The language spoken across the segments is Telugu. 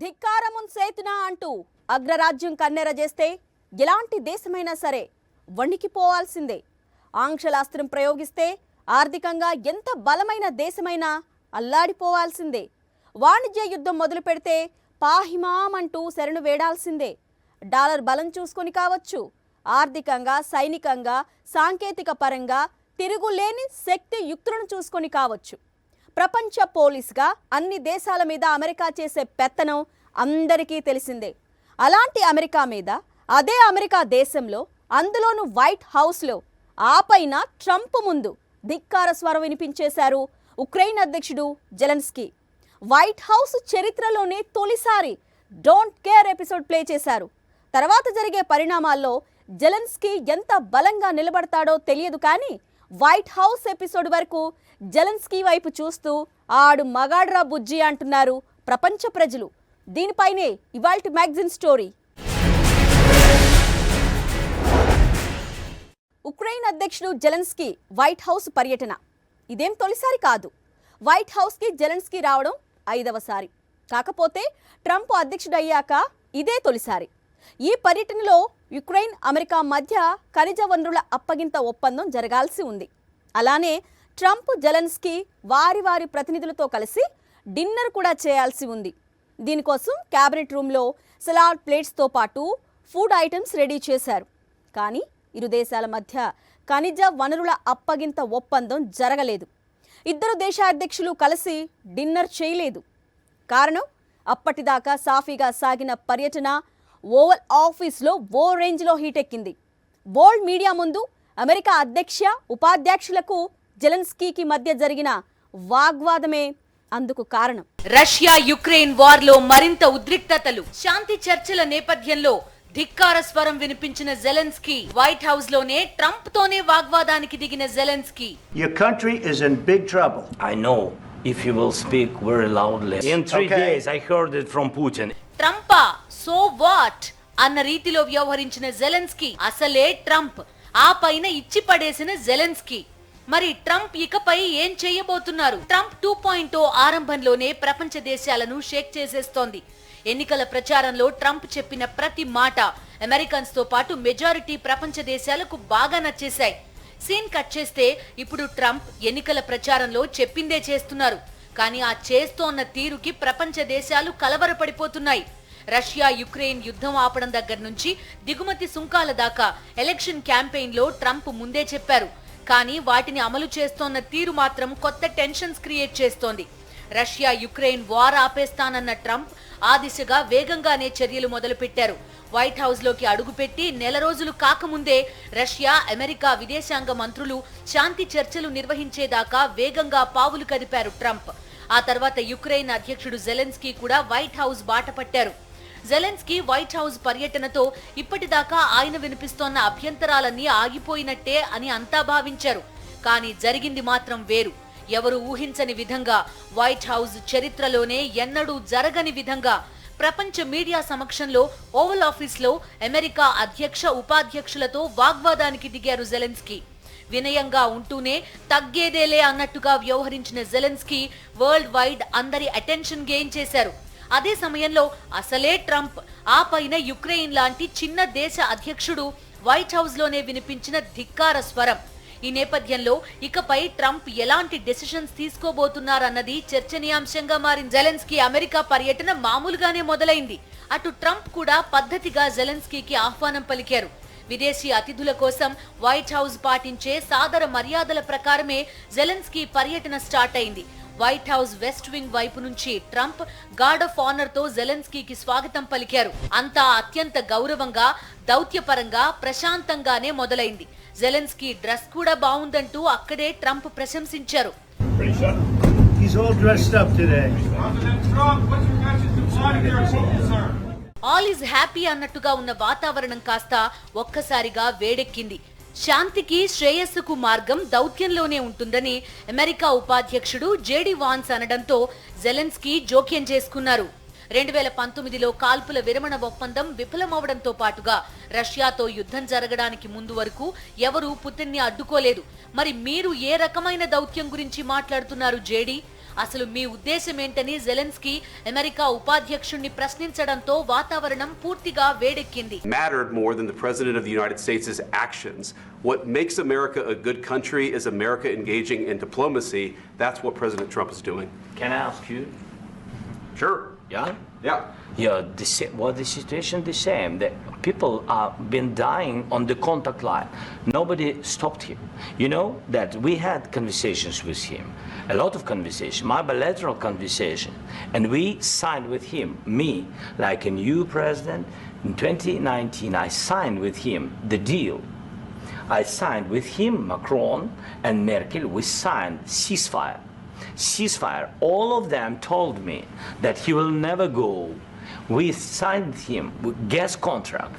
ధిక్కారమున్ సేతునా అంటూ అగ్రరాజ్యం కన్నెర చేస్తే ఎలాంటి దేశమైనా సరే వణికిపోవాల్సిందే. ఆంక్షలాస్త్రం ప్రయోగిస్తే ఆర్థికంగా ఎంత బలమైన దేశమైనా అల్లాడిపోవాల్సిందే. వాణిజ్య యుద్ధం మొదలు పెడితే పాహిమాం అంటూ శరణు వేడాల్సిందే. డాలర్ బలం చూసుకొని కావచ్చు, ఆర్థికంగా, సైనికంగా, సాంకేతిక పరంగా తిరుగులేని శక్తి యుక్తులను చూసుకొని కావచ్చు. ప్రపంచ పోలీస్గా అన్ని దేశాల మీద అమెరికా చేసే పెత్తనం అందరికీ తెలిసిందే. అలాంటి అమెరికా మీద, అదే అమెరికా దేశంలో, అందులోనూ వైట్ హౌస్లో, ఆపైన ట్రంప్ ముందు ధిక్కార స్వరం వినిపించేశారు ఉక్రెయిన్ అధ్యక్షుడు జెలెన్స్కీ. వైట్ హౌస్ చరిత్రలోనే తొలిసారి డోంట్ కేర్ ఎపిసోడ్ ప్లే చేశారు. తర్వాత జరిగే పరిణామాల్లో జెలెన్స్కీ ఎంత బలంగా నిలబడతాడో తెలియదు, కానీ వైట్ హౌస్ ఎపిసోడ్ వరకు జెలెన్స్కీ వైపు చూస్తూ ఆడు మగాడ్రా బుజ్జి అంటున్నారు ప్రపంచ ప్రజలు. దీనిపైనే ఇవాల్టి మ్యాగజైన్ స్టోరీ. ఉక్రెయిన్ అధ్యక్షుడు జెలెన్స్కీ వైట్ హౌస్ పర్యటన ఇదేం తొలిసారి కాదు. వైట్ హౌస్కి జెలెన్స్కీ రావడం 5వసారి. కాకపోతే ట్రంప్ అధ్యక్షుడయ్యాక ఇదే తొలిసారి. ఈ పర్యటనలో యుక్రెయిన్, అమెరికా మధ్య ఖనిజ వనరుల అప్పగింత ఒప్పందం జరగాల్సి ఉంది. అలానే ట్రంప్, జెలెన్స్కీ వారి వారి ప్రతినిధులతో కలిసి డిన్నర్ కూడా చేయాల్సి ఉంది. దీనికోసం క్యాబినెట్ రూమ్లో సలాడ్ ప్లేట్స్తో పాటు ఫుడ్ ఐటమ్స్ రెడీ చేశారు. కానీ ఇరు దేశాల మధ్య ఖనిజ వనరుల అప్పగింత ఒప్పందం జరగలేదు. ఇద్దరు దేశాధ్యక్షులు కలిసి డిన్నర్ చేయలేదు. కారణం, అప్పటిదాకా సాఫీగా సాగిన పర్యటన ఓవల్ ఆఫీస్లో ఓ రేంజ్లో హీటెక్కింది. వరల్డ్ మీడియా ముందు అమెరికా అధ్యక్ష, ఉపాధ్యక్షులకు జెలెన్స్కీకి మధ్య జరిగిన వాగ్వాదమే అందుకు కారణం. రష్యా యుక్రెయిన్ వార్ లో మరింత ఉద్రిక్తతలు. శాంతి చర్చల నేపథ్యంలో ధిక్కార స్వరం వినిపించిన జెలెన్స్కీ వైట్ హౌస్ లోనే ట్రంప్ తోనే వాగ్వాదానికి దిగిన Zelensky. Your country is in big trouble. I know if you will speak very loudly. In 3 days I heard it from Putin. ట్రంపా సో వాట్ అన్న రీతిలో వ్యవహరించిన జెలెన్స్కీ అసలే ట్రంప్, ఆ పైన ఇచ్చి పడేసిన జెలెన్స్కీ. మరి ట్రంప్ ఇకపై ఏం చేయబోతున్నారు? ట్రంప్ 2.0 ఆరంభంలోనే ప్రపంచ దేశాలను షేక్ చేసేస్తోంది. ఎన్నికల ప్రచారంలో ట్రంప్ చెప్పిన ప్రతి మాట అమెరికన్స్ తో పాటు మెజారిటీ ప్రపంచ దేశాలకు బాగా నచ్చేశాయి. సీన్ కట్ చేస్తే ఇప్పుడు ట్రంప్ ఎన్నికల ప్రచారంలో చెప్పిందే చేస్తున్నారు. కానీ ఆ చేస్తోన్న తీరుకి ప్రపంచ దేశాలు కలవరపడిపోతున్నాయి. రష్యా యుక్రెయిన్ యుద్ధం ఆపడం దగ్గర నుంచి దిగుమతి సుంకాల దాకా ఎలక్షన్ క్యాంపెయిన్ లో ట్రంప్ ముందే చెప్పారు. కానీ వాటిని అమలు చేస్తోన్న తీరు మాత్రం కొత్త టెన్షన్స్ క్రియేట్ చేస్తోంది. రష్యా యుక్రెయిన్ వార్ ఆపేస్తానన్న ట్రంప్ ఆ దిశగా వేగంగానే చర్యలు మొదలుపెట్టారు. వైట్ హౌస్ లోకి అడుగుపెట్టి నెల రోజులు కాకముందే రష్యా, అమెరికా విదేశాంగ మంత్రులు శాంతి చర్చలు నిర్వహించేదాకా వేగంగా పావులు కదిపారు ట్రంప్. ఆ తర్వాత యుక్రెయిన్ అధ్యక్షుడు జెలెన్స్కీ కూడా వైట్ హౌస్ బాట పట్టారు. జెలెన్స్కీ వైట్ హౌస్ పర్యటనతో ఇప్పటిదాకా ఆయన వినిపిస్తోన్న అభ్యంతరాలన్నీ ఆగిపోయినట్టే అని అంతా భావించారు. కానీ జరిగింది మాత్రం వేరు. ఎవరు ఊహించని విధంగా వైట్ హౌస్ చరిత్రలోనే ఎన్నడూ జరగని విధంగా ప్రపంచ మీడియా సమక్షంలో ఓవల్ ఆఫీస్లో అమెరికా అధ్యక్ష, ఉపాధ్యక్షులతో వాగ్వాదానికి దిగారు జెలెన్స్కీ. వినయంగా ఉంటూనే తగ్గేదేలే అన్నట్టుగా వ్యవహరించిన జెలెన్స్కీ వరల్డ్ వైడ్ అందరి అటెన్షన్ గెయిన్ చేశారు. అదే సమయంలో అసలే ట్రంప్, ఆ పైన యుక్రెయిన్ లాంటి చిన్న దేశ అధ్యక్షుడు వైట్ హౌస్ లోనే వినిపించిన ధిక్కార స్వరం. ఈ నేపథ్యంలో ఇకపై ట్రంప్ ఎలాంటి డెసిషన్స్ తీసుకోబోతున్నారన్నది చర్చనీయాంశంగా మారింది. జెలెన్స్కీ అమెరికా పర్యటన మామూలుగానే మొదలైంది. అటు ట్రంప్ కూడా పద్ధతిగా జెలెన్స్కీకి ఆహ్వానం పలికారు. విదేశీ అతిథుల కోసం వైట్ హౌస్ పాటించే సాదర మర్యాదల ప్రకారమే జెలెన్స్కీ పర్యటన స్టార్ట్ అయింది. వైట్ హౌస్ వెస్ట్ వింగ్ వైపు నుంచి ట్రంప్ గార్డ్ ఆఫ్ ఆనర్ తో జెలెన్స్కీకి స్వాగతం పలికారు. అంతా అత్యంత గౌరవంగా, దౌత్యపరంగా, ప్రశాంతంగానే మొదలైంది. జెలెన్స్కీ డ్రెస్ కూడా బాగుందంటూ అక్కడే ట్రంప్ ప్రశంసించారు. ఆల్ ఈజ్ హ్యాపీ అన్నట్టుగా ఉన్న వాతావరణం కాస్త ఒక్కసారిగా వేడెక్కింది. శాంతికి, శ్రేయస్సుకు మార్గం దౌత్యంలోనే ఉంటుందని అమెరికా ఉపాధ్యక్షుడు జేడీ వాన్స్ అనడంతో జెలెన్స్కీ జోక్యం చేసుకున్నారు. 2019లో కాల్పుల విరమణ ఒప్పందం విఫలమవడంతో పాటుగా రష్యాతో యుద్ధం జరగడానికి ముందు వరకు ఎవరూ పుతిన్ని అడ్డుకోలేదు. మరి మీరు ఏ రకమైన దౌత్యం గురించి మాట్లాడుతున్నారు జేడీ? అసలు మీ ఉద్దేశం ఏంటని జెలెన్స్కీ అమెరికా ఉపాధ్యక్షుణ్ణి ప్రశ్నించడంతో వాతావరణం పూర్తిగా వేడెక్కింది. Mattered more than the President of the United States' actions. What makes America a good country is America engaging in diplomacy. That's what President Trump is doing. Can I ask you? Sure. Yeah? Yeah. Yeah, the situation the same. The people are been dying on the contact line. Nobody stopped him. You know that we had conversations with him, a lot of conversation, my bilateral conversation, and we signed with him, me, like a new president. In 2019, I signed with him the deal. I signed with him, Macron and Merkel, we signed ceasefire. Ceasefire. All of them told me that he will never go. We signed him with gas contract.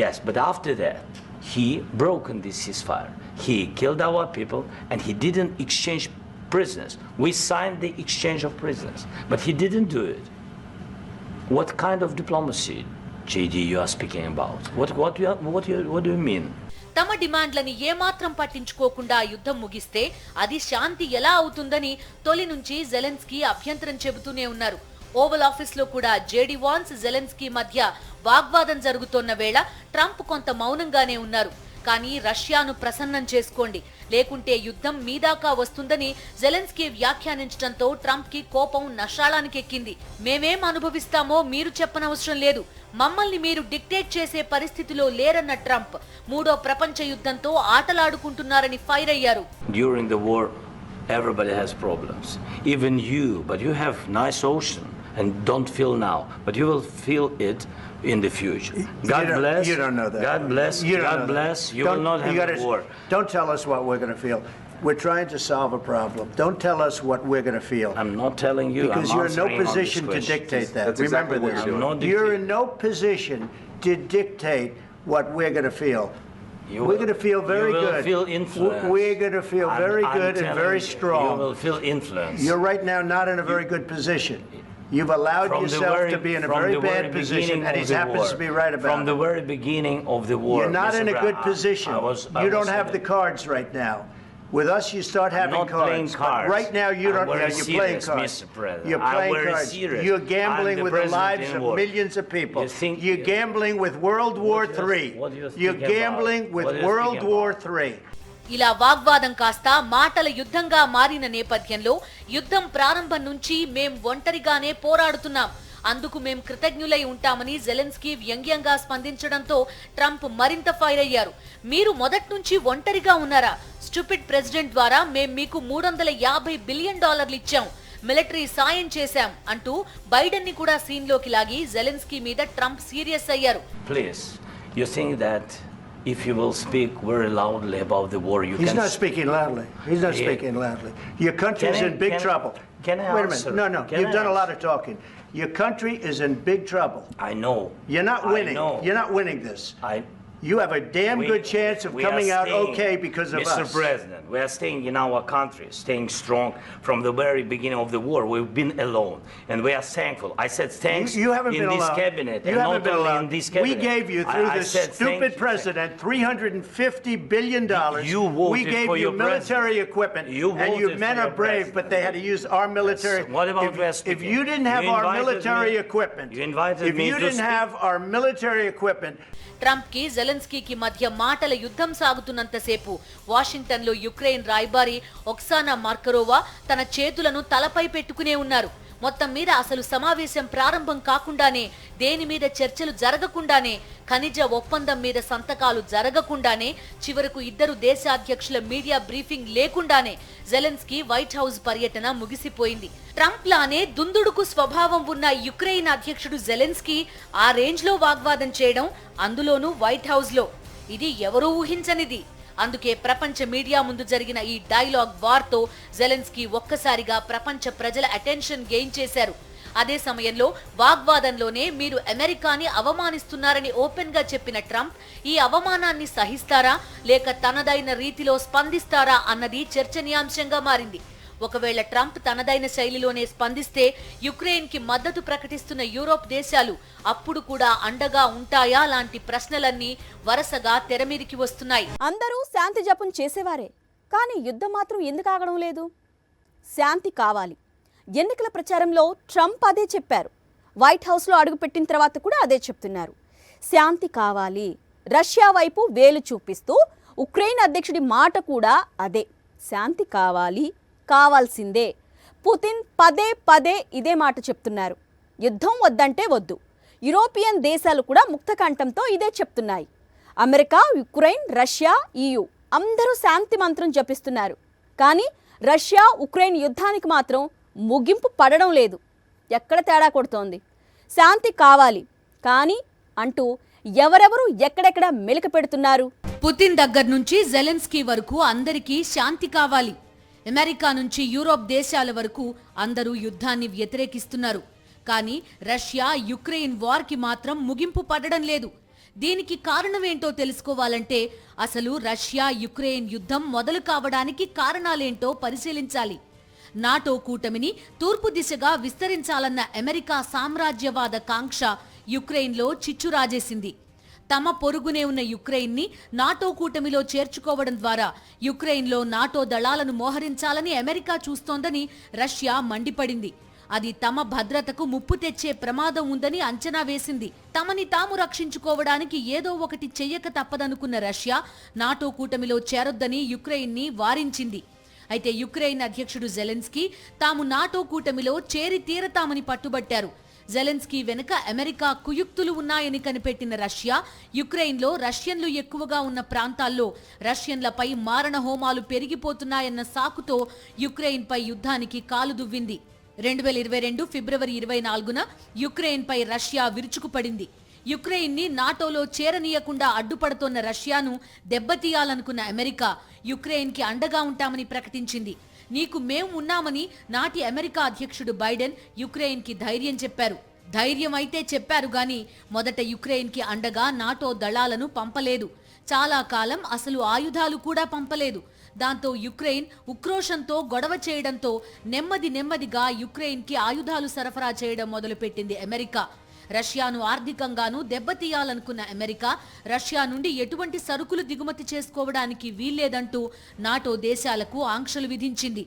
Yes, but after that, he broken this ceasefire. He killed our people and he didn't exchange prisoners. We signed the exchange of prisoners, but he didn't do it. What kind of diplomacy, JD, you are speaking about? What do you mean? తమ డిమాండ్లని ఏమాత్రం పట్టించుకోకుండా యుద్ధం ముగిస్తే అది శాంతి ఎలా అవుతుందని తొలి నుంచి జెలెన్స్కీ అభ్యంతరం చెబుతూనే ఉన్నారు. ఓవల్ ఆఫీస్ లో కూడా జేడీ వాన్స్ జెలెన్స్కీ మధ్య వాగ్వాదం జరుగుతోన్న వేళ ట్రంప్ కొంత మౌనంగానే ఉన్నారు. కానీ రష్యాను ప్రసన్నం చేసుకోండి, లేకుంటే యుద్ధం మీదాకా వస్తుందని జెలెన్స్కీ వ్యాఖ్యానించడంతో ట్రంప్ కి కోపం నషాళానికెక్కింది. మేమేం అనుభవిస్తామో మీరు చెప్పనవసరం లేదు, మమ్మల్ని మీరు డిక్టేట్ చేసే పరిస్థితిలో లేరన్న ట్రంప్ మూడో ప్రపంచ యుద్ధంతో ఆటలాడుకుంటున్నారని ఫైర్ అయ్యారు. During the war, everybody has problems. Even you, but you have nice ocean and don't feel now, but you will feel it in the future. God bless. You don't know that. God bless. You don't God know bless. that. You will not have a war. Don't tell us what we're going to feel. We're trying to solve a problem. Don't tell us what we're going to feel. I'm not telling you. Because I'm you're in no answering on this position to question. dictate that. That's Remember exactly what this. you're doing. I'm not You're dictating. in no position to dictate what we're going to feel. You We're will- going to feel very you will good. feel influenced. We're going to feel very I'm good and telling very you, strong. You will feel influence. You're right now not in a very good position. You've allowed From the yourself very- to be in a from very the bad very position, beginning and of he the happens war. to be right about From the it. very beginning of the war. You're not Mr. in a good Brown, position. I You was don't have in the cards right now. With us, you start I'm having not playing cards. cards. But right now, you I'm don't. very You're playing serious, cards. Mr. President. You're I'm playing very cards. serious. You're gambling I'm the with the president lives in of war. millions of people. You think- You're gambling with World War What do you- III. what do you You're think about? gambling with What do you World think War about? III. ఇలా వాగ్వాదం కాస్త మాటల యుద్ధంగా మారిన నేపథ్యంలో యుద్ధం ప్రారంభం నుంచి మేం ఒంటరిగానే పోరాడుతున్నాం, అందుకు మేం కృతజ్ఞులై ఉంటామని జెలెన్స్కీ వ్యంగ్యంగా స్పందించడంతో ట్రంప్ మరింత ఫైర్ అయ్యారు. మీరు మొదటి నుంచి ఒంటరిగా ఉన్నారా? స్టూపిడ్ ప్రెసిడెంట్ ద్వారా మేం మీకు $350 బిలియన్ ఇచ్చాం, మిలిటరీ సాయం చేశాం అంటూ బైడెన్ ని కూడా సీన్ లోకి లాగి జెలెన్స్కీ మీద ట్రంప్ సీరియస్ అయ్యారు. Please, you think that if you will speak very loudly about the war, you He's can... not speaking loudly. He's not Yeah. speaking loudly. Your country's Can I- in big can I- trouble. can I Wait a answer? minute. No. Can You've I done a lot answer? of talking. Your country is in big trouble. I know. You're not I winning. know. You're not winning this. I... You have a damn We- good chance of we are coming out staying, okay because of Mr. us. President, we are staying in our country, staying strong from the very beginning of the war. We've been alone, and we are thankful. I said thanks You haven't in been this alone. cabinet, You and haven't not been only alone. in this cabinet. We gave you, through I this said thank stupid you. president, $350 billion. You voted We gave for you your military president. equipment, You and you voted men for are your brave, president. but they had to use our military. What about if, West if you didn't have You our invited military me- equipment, you invited if me you to didn't speak. have our military equipment, Trump కి జెలెన్స్కీకి మధ్య మాటల యుద్ధం సాగుతున్నంతసేపు వాషింగ్టన్ లో యుక్రెయిన్ రాయబారి ఒక్సానా మార్కరోవా తన చేతులను తలపై పెట్టుకునే ఉన్నారు. మొత్తం మీద అసలు సమావేశం ప్రారంభం కాకుండానే, దేని మీద చర్చలు జరగకుండానే, ఖనిజ ఒప్పందం మీద సంతకాలు జరగకుండానే, చివరకు ఇద్దరు దేశాధ్యక్షుల మీడియా బ్రీఫింగ్ లేకుండానే జెలెన్స్కీ వైట్ హౌస్ పర్యటన ముగిసిపోయింది. ట్రంప్ లానే దుందుడుకు స్వభావం ఉన్న యుక్రెయిన్ అధ్యక్షుడు జెలెన్స్కీ ఆ రేంజ్ లో వాగ్వాదం చేయడం, అందులోనూ వైట్ హౌస్ లో, ఇది ఎవరూ ఊహించనిది. అందుకే ప్రపంచ మీడియా ముందు జరిగిన ఈ డైలాగ్ వార్ తో జెలెన్స్కీ ఒక్కసారిగా ప్రపంచ ప్రజల అటెన్షన్ గెయిన్ చేశారు. అదే సమయంలో వాగ్వాదంలోనే మీరు అమెరికాని అవమానిస్తున్నారని ఓపెన్ గా చెప్పిన ట్రంప్ ఈ అవమానాన్ని సహిస్తారా లేక తనదైన రీతిలో స్పందిస్తారా అన్నది చర్చనీయాంశంగా మారింది. ఒకవేళ ట్రంప్ తనదైన శైలిలోనే స్పందిస్తే యుక్రెయిన్ కి మద్దతు ప్రకటిస్తున్న యూరోప్ దేశాలు అప్పుడు కూడా అండగా ఉంటాయా లాంటి ప్రశ్నలన్నీ వరుసగా తెరమీదికి వస్తున్నాయి. అందరూ శాంతి జపం చేసేవారే, కానీ యుద్ధం మాత్రం ఎందుకు ఆగడం లేదు? శాంతి కావాలి. ఎన్నికల ప్రచారంలో ట్రంప్ అదే చెప్పారు. వైట్ హౌస్లో అడుగుపెట్టిన తర్వాత కూడా అదే చెప్తున్నారు. శాంతి కావాలి. రష్యా వైపు వేలు చూపిస్తూ ఉక్రెయిన్ అధ్యక్షుడి మాట కూడా అదే, శాంతి కావాలి, కావాల్సిందే. పుతిన్ పదే పదే ఇదే మాట చెప్తున్నారు. యుద్ధం వద్దంటే వద్దు. యూరోపియన్ దేశాలు కూడా ముక్తకంఠంతో ఇదే చెప్తున్నాయి. అమెరికా, ఉక్రెయిన్, రష్యా, EU అందరూ శాంతి మంత్రం జపిస్తున్నారు. కానీ రష్యా ఉక్రెయిన్ యుద్ధానికి మాత్రం ముగింపు పడడం లేదు. ఎక్కడ తేడా కొడుతోంది? శాంతి కావాలి కానీ అంటూ ఎవరెవరు ఎక్కడెక్కడ మెలిక పెడుతున్నారు? పుతిన్ దగ్గర నుంచి జెలెన్స్కీ వరకు అందరికీ శాంతి కావాలి. అమెరికా నుంచి యూరోప్ దేశాల వరకు అందరూ యుద్ధాన్ని వ్యతిరేకిస్తున్నారు. కానీ రష్యా యుక్రెయిన్ వార్కి మాత్రం ముగింపు పడడం లేదు. దీనికి కారణమేంటో తెలుసుకోవాలంటే అసలు రష్యా యుక్రెయిన్ యుద్ధం మొదలు కావడానికి కారణాలేంటో పరిశీలించాలి. నాటో కూటమిని తూర్పు దిశగా విస్తరించాలన్న అమెరికా సామ్రాజ్యవాద కాంక్ష యుక్రెయిన్లో చిచ్చురాజేసింది. తమ పొరుగునే ఉన్న యుక్రెయిన్ని నాటో కూటమిలో చేర్చుకోవడం ద్వారా యుక్రెయిన్లో నాటో దళాలను మోహరించాలని అమెరికా చూస్తోందని రష్యా మండిపడింది. అది తమ భద్రతకు ముప్పు తెచ్చే ప్రమాదం ఉందని అంచనా వేసింది. తమని తాము రక్షించుకోవడానికి ఏదో ఒకటి చెయ్యక తప్పదనుకున్న రష్యా నాటో కూటమిలో చేరొద్దని యుక్రెయిన్ని వారించింది. అయితే యుక్రెయిన్ అధ్యక్షుడు జెలెన్స్కీ తాము నాటో కూటమిలో చేరి తీరతామని పట్టుబట్టారు. జెలెన్స్కీ వెనుక అమెరికా కుయుక్తులు ఉన్నాయని కనిపెట్టిన రష్యా యుక్రెయిన్లో రష్యన్లు ఎక్కువగా ఉన్న ప్రాంతాల్లో రష్యన్లపై మారణ హోమాలు పెరిగిపోతున్నాయన్న సాకుతో యుక్రెయిన్పై యుద్ధానికి కాలు దువ్వింది. 2022 ఫిబ్రవరి 24న యుక్రెయిన్పై రష్యా విరుచుకుపడింది. యుక్రెయిన్ని నాటోలో చేరనీయకుండా అడ్డుపడుతోన్న రష్యాను దెబ్బతీయాలనుకున్న అమెరికా యుక్రెయిన్కి అండగా ఉంటామని ప్రకటించింది. నీకు మేం ఉన్నామని నాటి అమెరికా అధ్యక్షుడు బైడెన్ యుక్రెయిన్కి ధైర్యం చెప్పారు. ధైర్యం అయితే చెప్పారు గాని మొదట యుక్రెయిన్కి అండగా నాటో దళాలను పంపలేదు. చాలా కాలం అసలు ఆయుధాలు కూడా పంపలేదు. దాంతో యుక్రెయిన్ ఉక్రోషంతో గొడవ చేయడంతో నెమ్మదిగా యుక్రెయిన్కి ఆయుధాలు సరఫరా చేయడం మొదలుపెట్టింది అమెరికా. రష్యాను ఆర్థికంగానూ దెబ్బతీయాలనుకున్న అమెరికా రష్యా నుండి ఎటువంటి సరుకులు దిగుమతి చేసుకోవడానికి వీల్లేదంటూ నాటో దేశాలకు ఆంక్షలు విధించింది.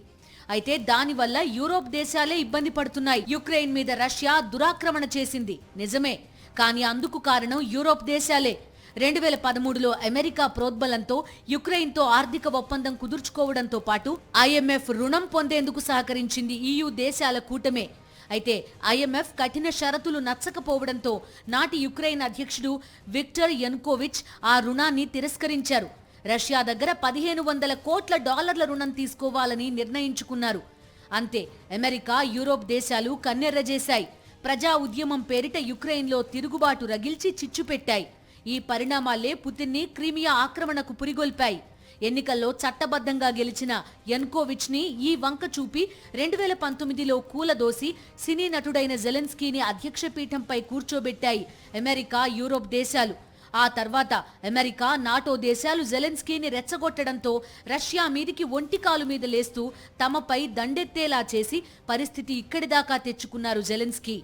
అయితే దానివల్ల యూరోప్ దేశాలే ఇబ్బంది పడుతున్నాయి. యుక్రెయిన్ మీద రష్యా దురాక్రమణ చేసింది నిజమే, కానీ అందుకు కారణం యూరోప్ దేశాలే. 2013లో అమెరికా ప్రోద్బలంతో యుక్రెయిన్తో ఆర్థిక ఒప్పందం కుదుర్చుకోవడంతో పాటు IMF రుణం పొందేందుకు సహకరించింది EU దేశాల కూటమే. అయితే IMF కఠిన షరతులు నచ్చకపోవడంతో నాటి యుక్రెయిన్ అధ్యక్షుడు విక్టర్ యనుకోవిచ్ ఆ రుణాన్ని తిరస్కరించారు. రష్యా దగ్గర $1,500 కోట్ల రుణం తీసుకోవాలని నిర్ణయించుకున్నారు. అంతే, అమెరికా, యూరోప్ దేశాలు కన్నెర్రజేశాయి. ప్రజా ఉద్యమం పేరిట యుక్రెయిన్లో తిరుగుబాటు రగిల్చి చిచ్చుపెట్టాయి. ఈ పరిణామాలే పుతిన్ని క్రీమియా ఆక్రమణకు పురిగొల్పాయి. ఎన్నికల్లో చట్టబద్ధంగా గెలిచిన యనుకోవిచ్ ని ఈ వంక చూపి 2019లో కూలదోసి సినీ నటుడైన జెలెన్స్కీని అధ్యక్ష పీఠంపై కూర్చోబెట్టాయి అమెరికా, యూరోప్ దేశాలు. ఆ తర్వాత అమెరికా, నాటో దేశాలు జెలెన్స్కీని రెచ్చగొట్టడంతో రష్యా మీదికి ఒంటికాలు మీద లేస్తూ తమపై దండెత్తేలా చేసి పరిస్థితి ఇక్కడిదాకా తెచ్చుకున్నారు జెలెన్స్కీ.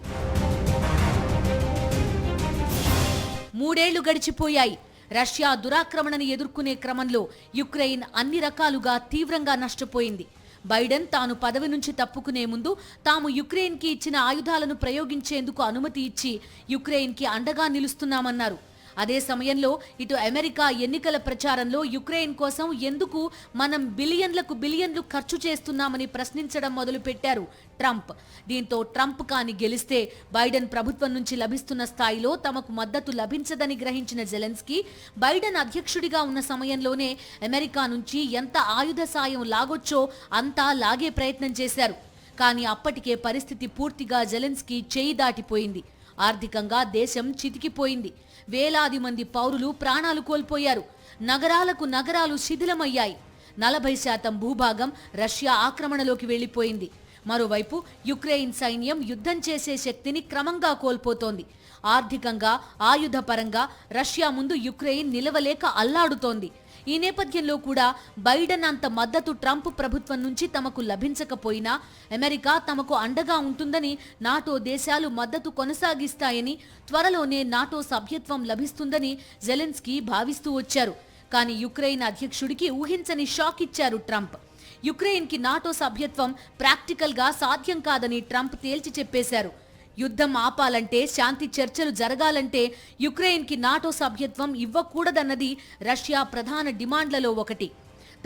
3 ఏళ్లు గడిచిపోయాయి. రష్యా దురాక్రమణను ఎదుర్కొనే క్రమంలో యుక్రెయిన్ అన్ని రకాలుగా తీవ్రంగా నష్టపోయింది. బైడెన్ తాను పదవి నుంచి తప్పుకునే ముందు తాము యుక్రెయిన్కి ఇచ్చిన ఆయుధాలను ప్రయోగించేందుకు అనుమతి ఇచ్చి యుక్రెయిన్కి అండగా నిలుస్తున్నామన్నారు. అదే సమయంలో ఇటు అమెరికా ఎన్నికల ప్రచారంలో యుక్రెయిన్ కోసం ఎందుకు మనం బిలియన్లు ఖర్చు చేస్తున్నామని ప్రశ్నించడం మొదలుపెట్టారు ట్రంప్. దీంతో ట్రంప్ కాని గెలిస్తే బైడెన్ ప్రభుత్వం నుంచి లభిస్తున్న స్థాయిలో తమకు మద్దతు లభించదని గ్రహించిన జెలెన్స్కీ బైడెన్ అధ్యక్షుడిగా ఉన్న సమయంలోనే అమెరికా నుంచి ఎంత ఆయుధ సాయం లాగొచ్చో అంతా లాగే ప్రయత్నం చేశారు. కానీ అప్పటికే పరిస్థితి పూర్తిగా జెలెన్స్కీ చేయి దాటిపోయింది. ఆర్థికంగా దేశం చితికిపోయింది. వేలాది మంది పౌరులు ప్రాణాలు కోల్పోయారు. నగరాలు శిథిలమయ్యాయి. 40% భూభాగం రష్యా ఆక్రమణలోకి వెళ్లిపోయింది. మరోవైపు యుక్రెయిన్ సైన్యం యుద్ధం చేసే శక్తిని క్రమంగా కోల్పోతోంది. ఆర్థికంగా, ఆయుధపరంగా రష్యా ముందు యుక్రెయిన్ నిలవలేక అల్లాడుతోంది. ఈ నేపథ్యంలో కూడా బైడెన్ అంత మద్దతు ట్రంప్ ప్రభుత్వం నుంచి తమకు లభించకపోయినా అమెరికా తమకు అండగా ఉంటుందని, నాటో దేశాలు మద్దతు కొనసాగిస్తాయని, త్వరలోనే నాటో సభ్యత్వం లభిస్తుందని జెలెన్స్కీ భావిస్తూ వచ్చారు. కానీ యుక్రెయిన్ అధ్యక్షుడికి ఊహించని షాక్ ఇచ్చారు ట్రంప్. యుక్రెయిన్ కి నాటో సభ్యత్వం ప్రాక్టికల్ గా సాధ్యం కాదని ట్రంప్ తేల్చి చెప్పేశారు. యుద్ధం ఆపాలంటే, శాంతి చర్చలు జరగాలంటే యుక్రెయిన్ కి నాటో సభ్యత్వం ఇవ్వకూడదన్నది రష్యా ప్రధాన డిమాండ్లలో ఒకటి.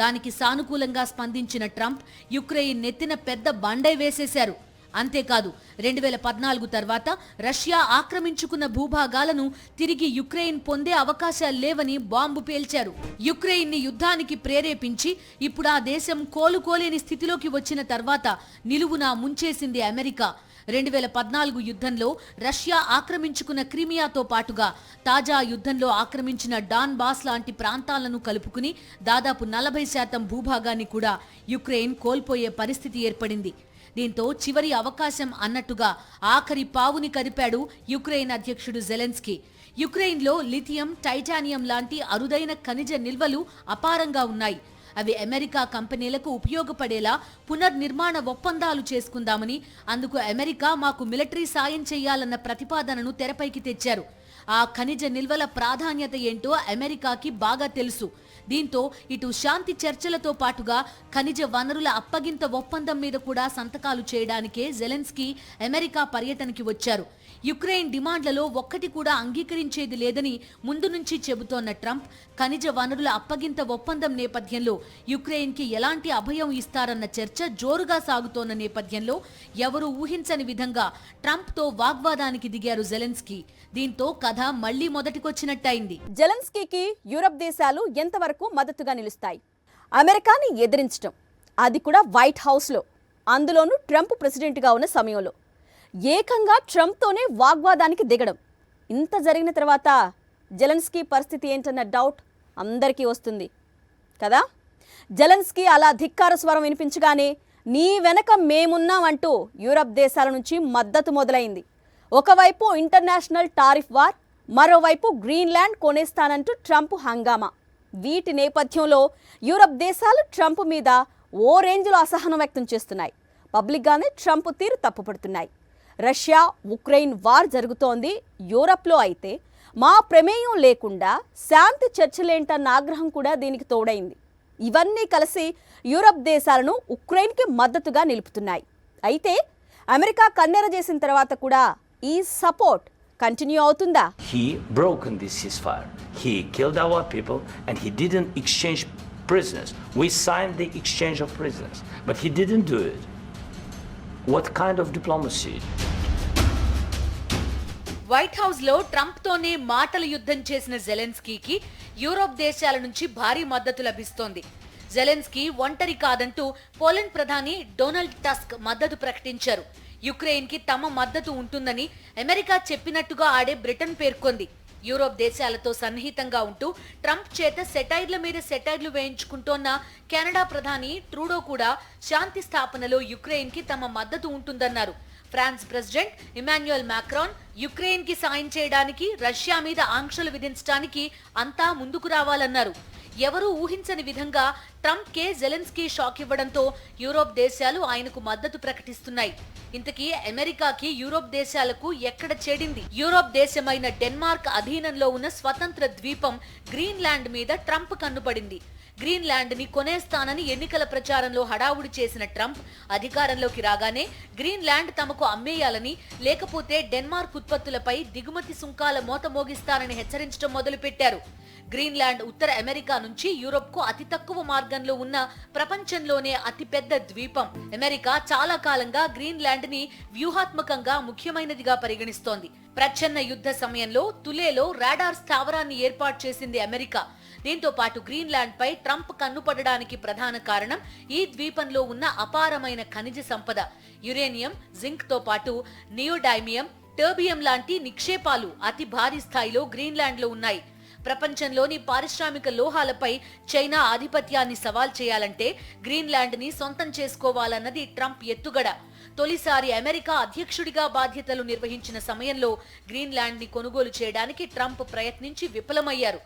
దానికి సానుకూలంగా స్పందించిన ట్రంప్ యుక్రెయిన్ నెత్తిన పెద్ద బండై వేసేశారు. అంతేకాదు 2014 తర్వాత రష్యా ఆక్రమించుకున్న భూభాగాలను తిరిగి యుక్రెయిన్ పొందే అవకాశాలు లేవని బాంబు పేల్చారు. యుక్రెయిన్ ని యుద్ధానికి ప్రేరేపించి ఇప్పుడు ఆ దేశం కోలుకోలేని స్థితిలోకి వచ్చిన తర్వాత నిలువునా ముంచేసింది అమెరికా. 2014 యుద్ధంలో రష్యా ఆక్రమించుకున్న క్రిమియాతో పాటుగా తాజా యుద్ధంలో ఆక్రమించిన డాన్ బాస్ లాంటి ప్రాంతాలను కలుపుకుని దాదాపు 40% భూభాగాన్ని కూడా యుక్రెయిన్ కోల్పోయే పరిస్థితి ఏర్పడింది. దీంతో చివరి అవకాశం అన్నట్టుగా ఆఖరి పావుని కదిపాడు యుక్రెయిన్ అధ్యక్షుడు జెలెన్స్కీ. యుక్రెయిన్లో లిథియం, టైటానియం లాంటి అరుదైన ఖనిజ నిల్వలు అపారంగా ఉన్నాయి. అవి అమెరికా కంపెనీలకు ఉపయోగపడేలా పునర్నిర్మాణ ఒప్పందాలు చేసుకుందామని, అందుకు అమెరికా మాకు మిలిటరీ సాయం చేయాలన్న ప్రతిపాదనను తెరపైకి తెచ్చారు. ఆ ఖనిజ నిల్వల ప్రాధాన్యత ఏంటో అమెరికాకి బాగా తెలుసు. దీంతో ఇటు శాంతి చర్చలతో పాటుగా ఖనిజ వనరుల అప్పగింత ఒప్పందం మీద కూడా సంతకాలు చేయడానికే జెలెన్స్కీ అమెరికా పర్యటనకి వచ్చారు. యుక్రెయిన్ డిమాండ్లలో ఒక్కటి కూడా అంగీకరించేది లేదని ముందు నుంచి చెబుతోన్న ట్రంప్ ఖనిజ వనరుల అప్పగింత ఒప్పందం నేపథ్యంలో యుక్రెయిన్కి ఎలాంటి అభయం ఇస్తారన్న చర్చ జోరుగా సాగుతోన్న నేపథ్యంలో ఎవరూ ఊహించని విధంగా ట్రంప్తో వాగ్వాదానికి దిగారు జెలెన్స్కీ. దీంతో కథ మళ్లీ మొదటికొచ్చినట్టయింది. జెలెన్స్కీకి యూరప్ దేశాలు ఎంతవరకు మద్దతుగా నిలుస్తాయి? అమెరికాని ఎదిరించడం, అది కూడా వైట్ హౌస్లో, అందులోనూ ట్రంప్ ప్రెసిడెంట్గా ఉన్న సమయంలో ఏకంగా ట్రంప్తోనే వాగ్వాదానికి దిగడం. ఇంత జరిగిన తర్వాత జెలెన్స్కీ పరిస్థితి ఏంటన్న డౌట్ అందరికీ వస్తుంది కదా. జెలెన్స్కీ అలా ధిక్కార స్వరం వినిపించగానే నీ వెనక మేమున్నాం అంటూ యూరప్ దేశాల నుంచి మద్దతు మొదలైంది. ఒకవైపు ఇంటర్నేషనల్ టారిఫ్ వార్, మరోవైపు గ్రీన్లాండ్ కొనేస్తానంటూ ట్రంప్ హంగామా. వీటి నేపథ్యంలో యూరప్ దేశాలు ట్రంప్ మీద ఓ రేంజ్లో అసహనం వ్యక్తం చేస్తున్నాయి. పబ్లిక్గానే ట్రంప్ తీరు తప్పుపడుతున్నాయి. రష్యా ఉక్రెయిన్ వార్ జరుగుతోంది, యూరప్లో అయితే మా ప్రమేయం లేకుండా శాంతి చర్చలేంటన్న ఆగ్రహం కూడా దీనికి తోడైంది. ఇవన్నీ కలిసి యూరప్ దేశాలను ఉక్రెయిన్కి మద్దతుగా నిలుపుతున్నాయి. అయితే అమెరికా కన్నెర చేసిన తర్వాత కూడా ఈ సపోర్ట్ కంటిన్యూ అవుతుందా? He broken this ceasefire. He killed our people and he didn't exchange prisoners. We signed the exchange of prisoners, but he didn't do it. What kind of diplomacy? White house లో ట్రంప్ తోనే మాటల యుద్ధం చేసిన జెలెన్స్కీకి యూరోప్ దేశాల నుంచి భారీ మద్దతు లభిస్తోంది. జెలెన్స్కీ ఒంటరి కాదంటూ పోలాండ్ ప్రధాని డొనాల్డ్ టస్క్ మద్దతు ప్రకటించారు. యుక్రెయిన్ కి తమ మద్దతు ఉంటుందని అమెరికా చెప్పినట్టుగా ఆడే బ్రిటన్ పేర్కొంది. యూరోప్ దేశాలతో సన్నిహితంగా ఉంటూ ట్రంప్ చేత సెటైర్ల మీద సెటైర్లు వేయించుకుంటోన్న కెనడా ప్రధాని ట్రూడో కూడా శాంతి స్థాపనలో యుక్రెయిన్ కి తమ మద్దతు ఉంటుందన్నారు. France president Emmanuel Macron Ukraine కి సాయం చేయడానికి, రష్యా మీద ఆంక్షలు విధించడానికి అంతా ముందుకు రావాలన్నారు. ఎవరూ ఊహించని విధంగా ట్రంప్ కే జెలెన్స్కీ షాక్ ఇవ్వడంతో యూరోప్ దేశాలు ఆయనకు మద్దతు ప్రకటిస్తున్నాయి. ఇంతకీ అమెరికాకి యూరోప్ దేశాలకు ఎక్కడ చెడింది? యూరోప్ దేశమైన డెన్మార్క్ అధీనంలో ఉన్న స్వతంత్ర ద్వీపం గ్రీన్లాండ్ మీద ట్రంప్ కన్నుపడింది. గ్రీన్లాండ్ ని కొనేస్తానని ఎన్నికల ప్రచారంలో హడావుడి చేసిన ట్రంప్ అధికారంలోకి రాగానే గ్రీన్లాండ్ తమకు అమ్మేయాలని, లేకపోతే డెన్మార్క్ ఉత్పత్తులపై దిగుమతి సుంకాల మోత మోగిస్తానని హెచ్చరించడం మొదలుపెట్టారు. గ్రీన్లాండ్ ఉత్తర అమెరికా నుంచి యూరోప్ కు అతి తక్కువ మార్గంలో ఉన్న ప్రపంచంలోనే అతిపెద్ద ద్వీపం. అమెరికా చాలా కాలంగా గ్రీన్లాండ్ ని వ్యూహాత్మకంగా ముఖ్యమైనదిగా పరిగణిస్తోంది. ప్రచ్ఛన్న యుద్ధ సమయంలో తులేలో రాడార్ స్థావరాన్ని ఏర్పాటు చేసింది అమెరికా. దీంతో పాటు గ్రీన్లాండ్ పై ట్రంప్ కన్నుపడడానికి ప్రధాన కారణం ఈ ద్వీపంలో ఉన్న అపారమైన ఖనిజ సంపద. యురేనియం, జింక్ తో పాటు నియోడైమియం, టర్బియం లాంటి నిక్షేపాలు అతి భారీ స్థాయిలో గ్రీన్లాండ్ లో ఉన్నాయి. ప్రపంచంలోని పారిశ్రామిక లోహాలపై చైనా ఆధిపత్యాన్ని సవాల్ చేయాలంటే గ్రీన్లాండ్ ని సొంతం చేసుకోవాలన్నది ట్రంప్ ఎత్తుగడ. తొలిసారి అమెరికా అధ్యక్షుడిగా బాధ్యతలు నిర్వహించిన సమయంలో గ్రీన్లాండ్ ని కొనుగోలు చేయడానికి ట్రంప్ ప్రయత్నించి విఫలమయ్యారు.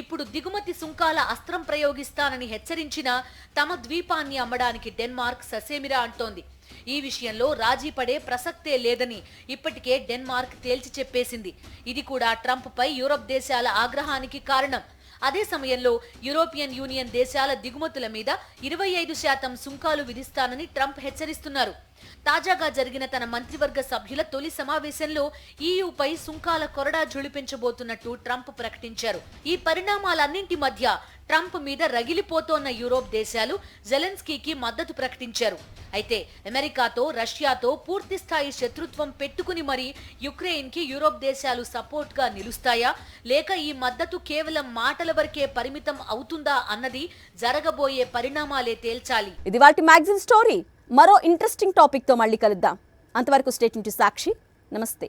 ఇప్పుడు దిగుమతి సుంకాల అస్త్రం ప్రయోగిస్తానని హెచ్చరించినా తమ ద్వీపాన్ని అమ్మడానికి డెన్మార్క్ ససేమిరా అంటోంది. ఈ విషయంలో రాజీ పడే ప్రసక్తే లేదని ఇప్పటికే డెన్మార్క్ తేల్చి చెప్పేసింది. ఇది కూడా ట్రంప్ పై యూరప్ దేశాల ఆగ్రహానికి కారణం. అదే సమయంలో యూరోపియన్ యూనియన్ దేశాల దిగుమతుల మీద 25% సుంకాలు విధిస్తానని ట్రంప్ హెచ్చరిస్తున్నారు. తాజాగా జరిగిన తన మంత్రివర్గ సభ్యుల తొలి సమావేశంలో ఈయూపై సుంకాల కొరడా జుళిపించబోతున్నట్టు ట్రంప్ ప్రకటించారు. ఈ పరిణామాలన్నింటి మధ్య ట్రంప్ మీద రగిలిపోతోన్న యూరోప్ దేశాలు జెలెన్స్కీకి మద్దతు ప్రకటించారు. అయితే అమెరికాతో రష్యాతో పూర్తి స్థాయి శత్రుత్వం పెట్టుకుని మరి యుక్రెయిన్ కి యూరోప్ దేశాలు సపోర్ట్ గా నిలుస్తాయా, లేక ఈ మద్దతు కేవలం మాటల వరకే పరిమితం అవుతుందా అన్నది జరగబోయే పరిణామాలే తేల్చాలి. ఇది వాటి మ్యాగజైన్ స్టోరీ. మరో ఇంట్రెస్టింగ్ టాపిక్ తో మళ్ళీ కలుద్దాం. అంతవరకు స్టే ట్యూన్ టు సాక్షి. నమస్తే.